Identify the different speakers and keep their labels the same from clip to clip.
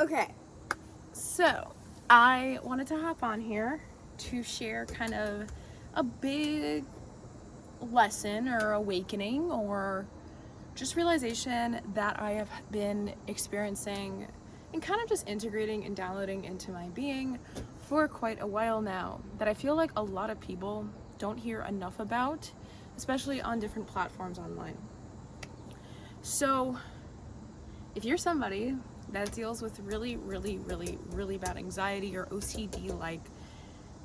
Speaker 1: Okay, so I wanted to hop on here to share kind of a big lesson or awakening or just realization that I have been experiencing and kind of just integrating and downloading into my being for quite a while now, that I feel like a lot of people don't hear enough about, especially on different platforms online. So if you're somebody that deals with really bad anxiety or OCD like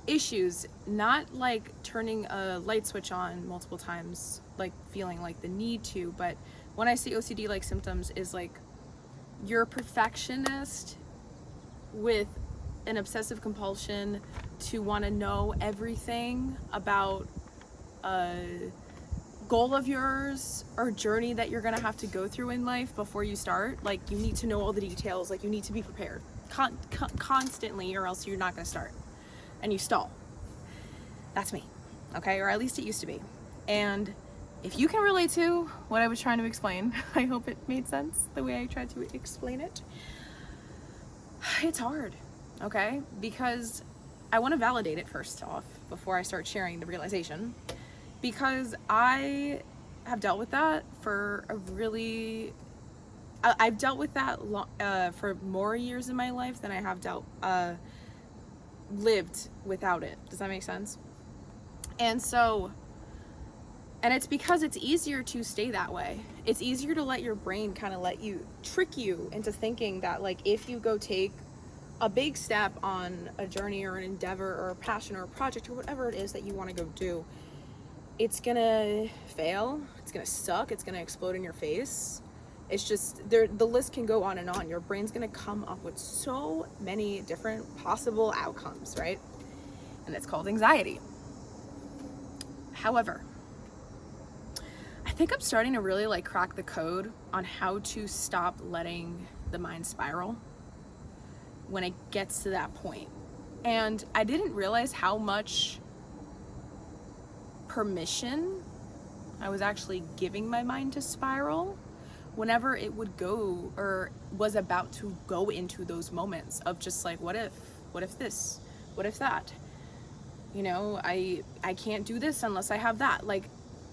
Speaker 1: issues, not like turning a light switch on multiple times, like feeling like the need to, but when I say OCD like symptoms is like you're a perfectionist with an obsessive compulsion to want to know everything about a goal of yours or journey that you're gonna have to go through in life before you start. Like you need to know all the details, like you need to be prepared constantly, or else you're not gonna start and you stall. That's me, okay? Or at least it used to be. And if you can relate to what I was trying to explain, I hope it made sense the way I tried to explain it. It's hard, okay? Because I want to validate it first off before I start sharing the realization, because I have dealt with that for I've dealt with that for more years in my life than I have lived without it. Does that make sense? And it's because it's easier to stay that way. It's easier to let your brain kind of trick you into thinking that like if you go take a big step on a journey or an endeavor or a passion or a project or whatever it is that you want to go do, it's gonna fail, it's gonna suck, it's gonna explode in your face. It's just, the list can go on and on. Your brain's gonna come up with so many different possible outcomes, right? And it's called anxiety. However, I think I'm starting to really like crack the code on how to stop letting the mind spiral when it gets to that point. And I didn't realize how much permission I was actually giving my mind to spiral whenever it would go or was about to go into those moments of just like, what if this, what if that, you know, I can't do this unless I have that. Like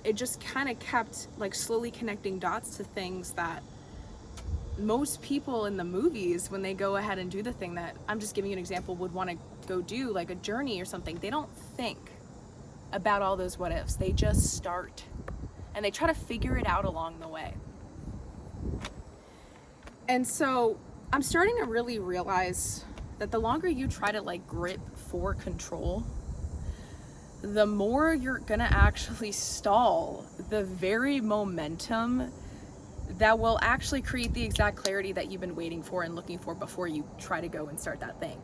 Speaker 1: it just kind of kept like slowly connecting dots to things that most people in the movies, when they go ahead and do the thing that I'm just giving you an example, would want to go do, like a journey or something. They don't think about all those what ifs. They just start and they try to figure it out along the way. And so I'm starting to really realize that the longer you try to like grip for control, the more you're gonna actually stall the very momentum that will actually create the exact clarity that you've been waiting for and looking for before you try to go and start that thing.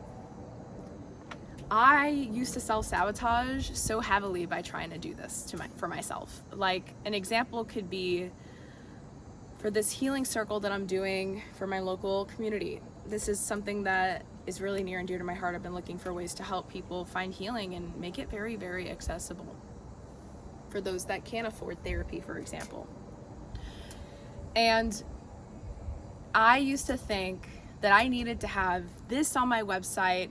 Speaker 1: I used to self-sabotage so heavily by trying to do this for myself. Like an example could be for this healing circle that I'm doing for my local community. This is something that is really near and dear to my heart. I've been looking for ways to help people find healing and make it very accessible for those that can't afford therapy, for example. And I used to think that I needed to have this on my website.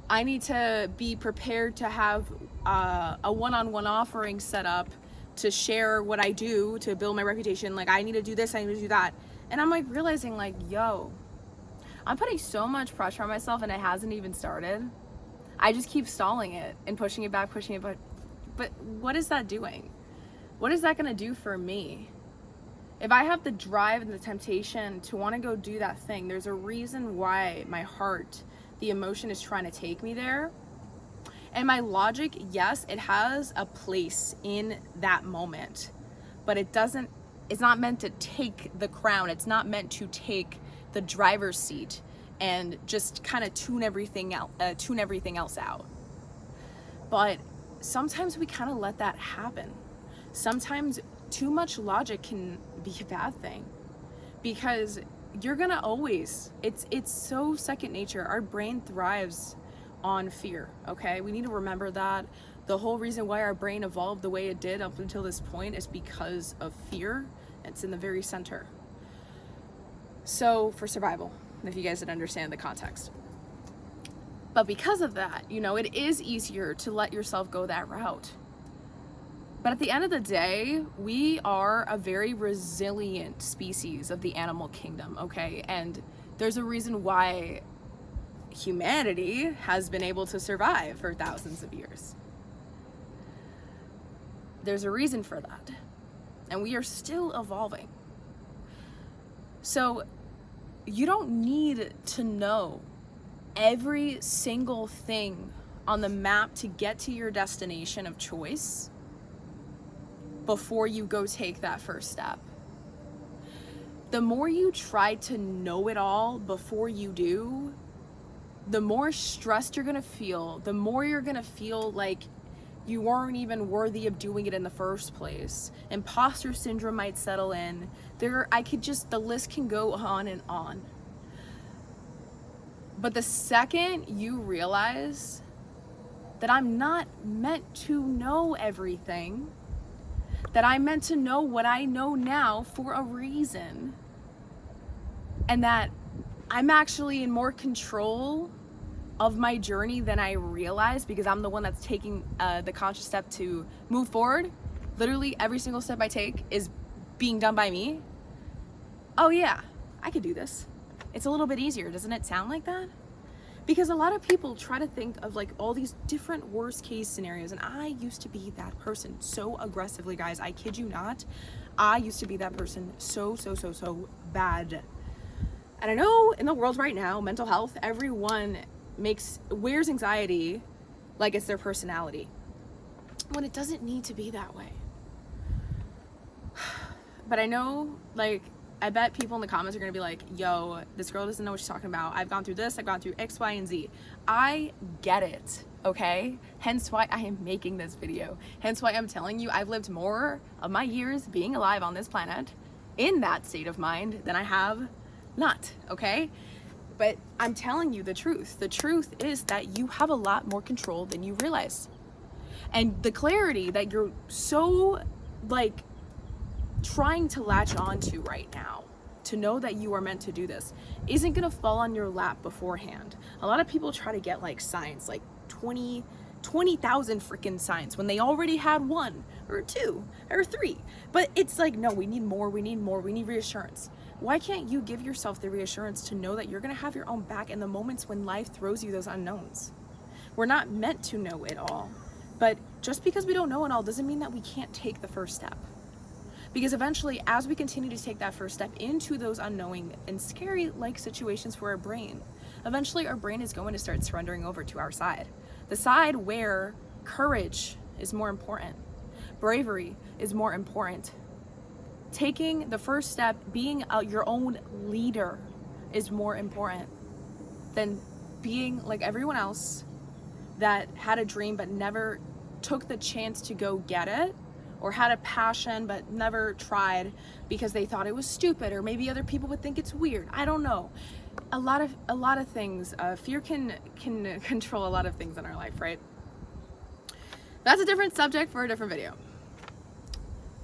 Speaker 1: I need to be prepared to have a one-on-one offering set up to share what I do to build my reputation. Like I need to do this, I need to do that. And I'm like realizing like, yo, I'm putting so much pressure on myself and it hasn't even started. I just keep stalling it and pushing it back. But what is that doing? What is that gonna do for me? If I have the drive and the temptation to want to go do that thing, there's a reason why my heart, the emotion is trying to take me there. And my logic, yes, it has a place in that moment, but it's not meant to take the crown. It's not meant to take the driver's seat and just kind of tune everything else out. But sometimes we kind of let that happen. Sometimes too much logic can be a bad thing, because you're gonna always, it's so second nature. Our brain thrives on fear, okay? We need to remember that. The whole reason why our brain evolved the way it did up until this point is because of fear. It's in the very center. So for survival, if you guys didn't understand the context. But because of that, you know, it is easier to let yourself go that route. But at the end of the day, we are a very resilient species of the animal kingdom, okay? And there's a reason why humanity has been able to survive for thousands of years. There's a reason for that. And we are still evolving. So you don't need to know every single thing on the map to get to your destination of choice before you go take that first step. The more you try to know it all before you do, the more stressed you're gonna feel, the more you're gonna feel like you weren't even worthy of doing it in the first place. Impostor syndrome might settle in. The list can go on and on. But the second you realize that I'm not meant to know everything, that I'm meant to know what I know now for a reason, and that I'm actually in more control of my journey than I realize, because I'm the one that's taking the conscious step to move forward. Literally every single step I take is being done by me. Oh yeah, I could do this. It's a little bit easier. Doesn't it sound like that? Because a lot of people try to think of like all these different worst case scenarios, and I used to be that person so aggressively, guys. I kid you not. I used to be that person so bad. And I know in the world right now, mental health, everyone wears anxiety like it's their personality, when it doesn't need to be that way. But I know, like, I bet people in the comments are gonna be like, yo, this girl doesn't know what she's talking about. I've gone through this, I've gone through X, Y, and Z. I get it, okay? Hence why I am making this video. Hence why I'm telling you I've lived more of my years being alive on this planet in that state of mind than I have not, okay? But I'm telling you the truth. The truth is that you have a lot more control than you realize. And the clarity that you're so, like, trying to latch on to right now, to know that you are meant to do this, isn't gonna fall on your lap beforehand. A lot of people try to get like signs, like 20,000 freaking signs, when they already had 1 or 2 or 3. But it's like, no, we need more, we need more, we need reassurance. Why can't you give yourself the reassurance to know that you're gonna have your own back in the moments when life throws you those unknowns? We're not meant to know it all. But just because we don't know it all doesn't mean that we can't take the first step. Because eventually, as we continue to take that first step into those unknowing and scary like situations for our brain, eventually our brain is going to start surrendering over to our side. The side where courage is more important, bravery is more important. Taking the first step, being your own leader, is more important than being like everyone else that had a dream but never took the chance to go get it, or had a passion but never tried because they thought it was stupid, or maybe other people would think it's weird. I don't know. A lot of things. Fear can control a lot of things in our life, right? That's a different subject for a different video.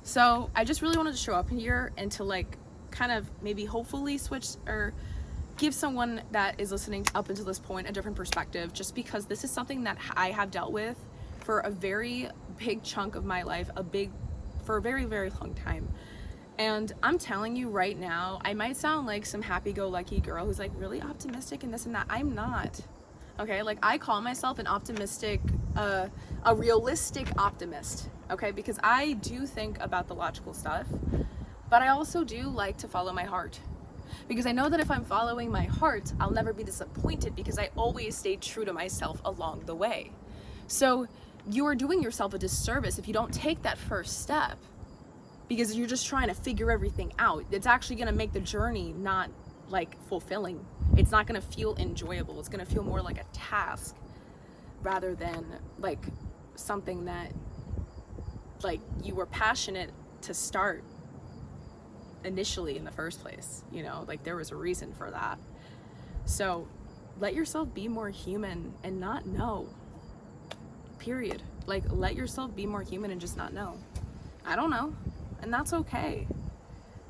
Speaker 1: So I just really wanted to show up here and to like kind of maybe hopefully switch or give someone that is listening up until this point a different perspective, just because this is something that I have dealt with for a very big chunk of my life, for a very, very long time. And I'm telling you right now, I might sound like some happy-go-lucky girl who's like really optimistic and this and that. I'm not. Okay, like I call myself an optimistic, a realistic optimist, okay? Because I do think about the logical stuff, but I also do like to follow my heart. Because I know that if I'm following my heart, I'll never be disappointed, because I always stay true to myself along the way. So you are doing yourself a disservice if you don't take that first step, because you're just trying to figure everything out. It's actually going to make the journey not like fulfilling. It's not going to feel enjoyable. It's going to feel more like a task rather than like something that like you were passionate to start initially in the first place, you know, like there was a reason for that. So let yourself be more human and not know. Period. Like, let yourself be more human and just not know. I don't know. And that's okay.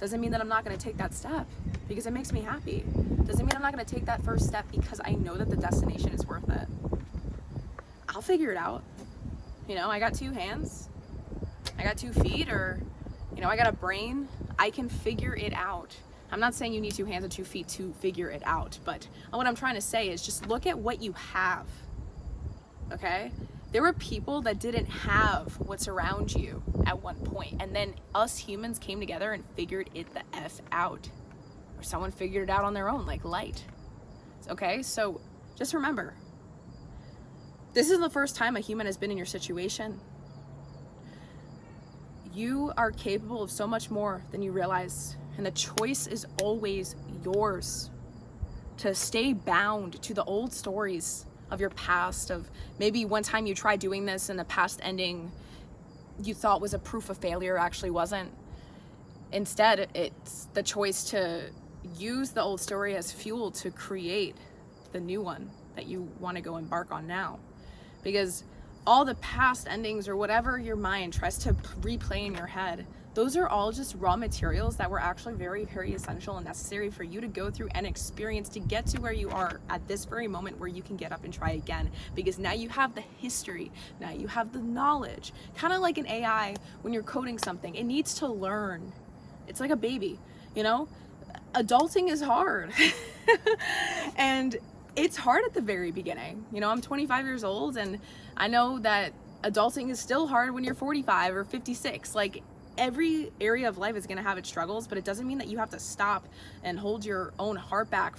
Speaker 1: Doesn't mean that I'm not going to take that step. because it makes me happy. Doesn't mean I'm not going to take that first step because I know that the destination is worth it. I'll figure it out. You know, I got 2 hands, I got 2 feet, or, you know, I got a brain. I can figure it out. I'm not saying you need 2 hands and 2 feet to figure it out, but what I'm trying to say is just look at what you have, okay? There were people that didn't have what's around you at one point, and then us humans came together and figured it the F out. Or someone figured it out on their own, like light. Okay, so just remember, this is the first time a human has been in your situation. You are capable of so much more than you realize, and the choice is always yours to stay bound to the old stories of your past, of maybe one time you tried doing this and the past ending you thought was a proof of failure actually wasn't. Instead, it's the choice to use the old story as fuel to create the new one that you want to go embark on now. Because all the past endings or whatever your mind tries to replay in your head, those are all just raw materials that were actually very, very essential and necessary for you to go through and experience to get to where you are at this very moment, where you can get up and try again. Because now you have the history, now you have the knowledge. Kind of like an AI, when you're coding something, it needs to learn. It's like a baby, you know? Adulting is hard. And it's hard at the very beginning. You know, I'm 25 years old, and I know that adulting is still hard when you're 45 or 56. Like, every area of life is going to have its struggles, but it doesn't mean that you have to stop and hold your own heart back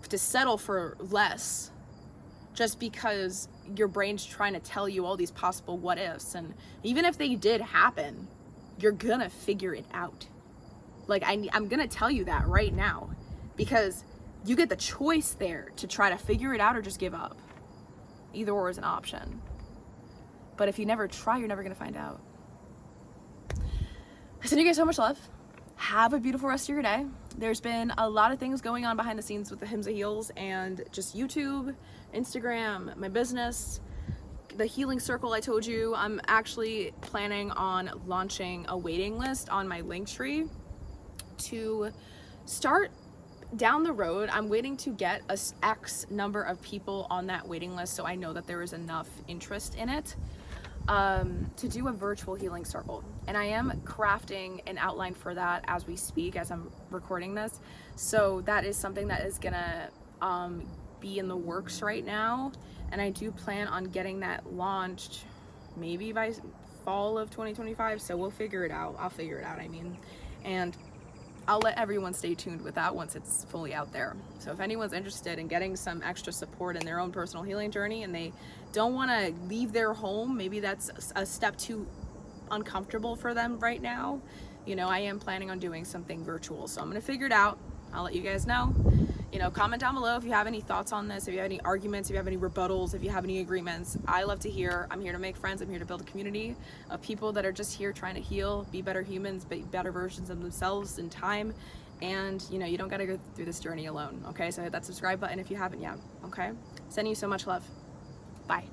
Speaker 1: to settle for less just because your brain's trying to tell you all these possible what ifs. And even if they did happen, you're going to figure it out. Like, I'm going to tell you that right now, because you get the choice there to try to figure it out or just give up. Either or is an option. But if you never try, you're never going to find out. I send you guys so much love. Have a beautiful rest of your day. There's been a lot of things going on behind the scenes with the Hymns of Heels and just YouTube, Instagram, my business, the healing circle I told you. I'm actually planning on launching a waiting list on my Linktree to start down the road. I'm waiting to get a X number of people on that waiting list so I know that there is enough interest in it to do a virtual healing circle. And I am crafting an outline for that as we speak, as I'm recording this. So that is something that is gonna be in the works right now. And I do plan on getting that launched maybe by fall of 2025. So we'll figure it out. I'll figure it out, I mean. And I'll let everyone stay tuned with that once it's fully out there. So if anyone's interested in getting some extra support in their own personal healing journey and they don't want to leave their home, maybe that's a step too uncomfortable for them right now, you know, I am planning on doing something virtual. So I'm going to figure it out. I'll let you guys know. You know, comment down below if you have any thoughts on this, if you have any arguments, if you have any rebuttals, if you have any agreements. I love to hear. I'm here to make friends. I'm here to build a community of people that are just here trying to heal, be better humans, be better versions of themselves in time. And, you know, you don't got to go through this journey alone. Okay, so hit that subscribe button if you haven't yet. Okay, sending you so much love. Bye.